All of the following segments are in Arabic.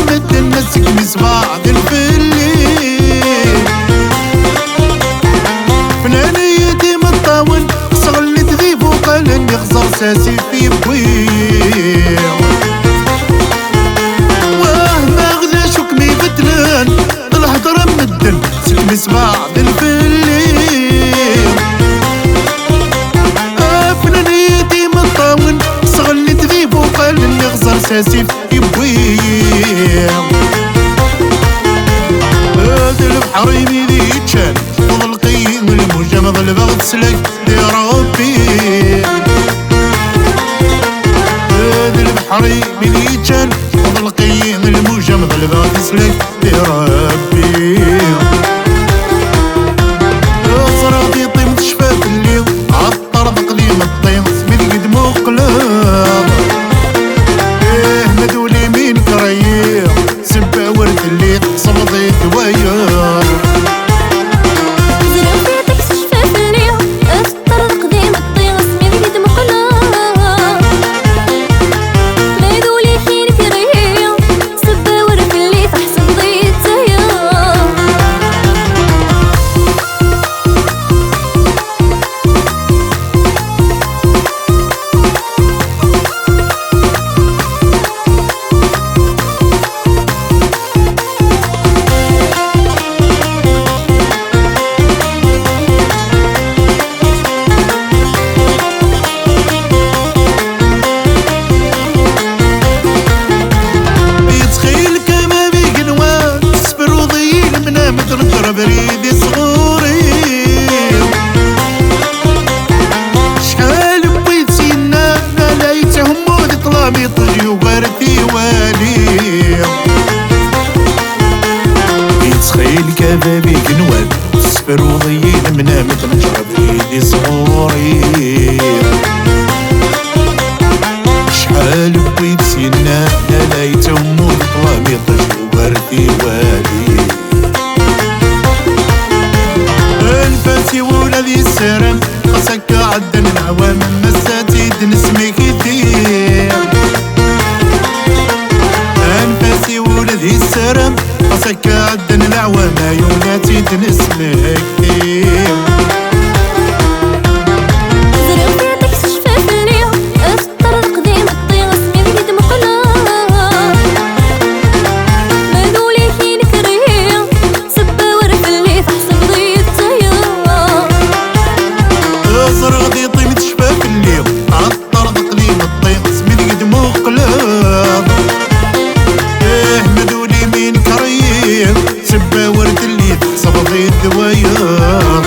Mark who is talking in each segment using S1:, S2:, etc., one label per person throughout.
S1: مدن مسك مصباح الفلي فنانيتي مطاون صغلت ذي فوق لاني خزر ساسي في بويه واه ما غلاش وكمي فتلان الهضرة مدن مسك مصباح الفلي فنانيتي مطاون صغلت ذي فوق لاني خزر ساسي في بويه هذا البحر يميني يتشال وضلقين الموجة مغلبة غتسلك يا ربي هذا البحر يميني يتشال وضلقين الموجة مغلبة غتسلك يا ربي صراطي طيب تشفى في الليل عالطرد قديم الطين سميت قدمو قلاب مدولي مين كريم سبع ورد اللي صبضي دواير
S2: زرافيتك تشفى في الليل الطرد قديم الطين سميت قدمو قلاب مدولي مين كريم سبع ورد اللي تحسب ضيت زيار بريدي صغوري شحال بغيت سينا لقيتهم مود طلامي طجي وغارتي والي يتخيل كبابي كنوان صفر وضيين منامت نجرى بريدي صغوري شحال بغيت سينا لقيتهم مود طلامي طجي وغارتي والي الفاتي ولادي السرم خاصك عدن العوام مساتي نسمي كثير الفاتي ولادي السرم خاصك عدن العوام يولاتي نسمي كثير زرافيتك تشفى في الليل الطرد قديم الطين سميت قدمو قلاب مدولي كين كريم سبا ورد اللي تحسب ضيت
S1: صرغدي طيب تشفى في الليل عالطرد قديم الطين سميت قدمو قلاب مدولي مين كريم سبا ورد اللي تحسب ضيت دواير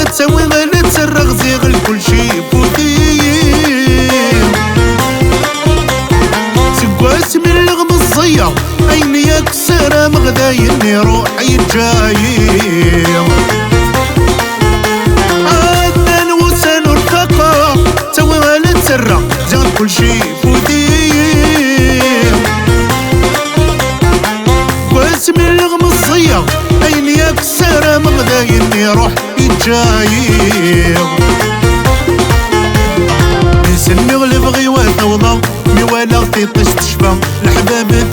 S1: تسوي غير تسرغ زيغ كل شي فوديم سواس من اللغم الصيا عيني يكسر مغدايني روحي جايم عدنان وسان ورفاقا تسوي غير تسرغ زيغ كل شي فوديم سواس من اللغم الصيا عيني يكسر مغدايني روحي جايم نسن مغلب غيوات وضا مي ولا تيطش تشفى الحباب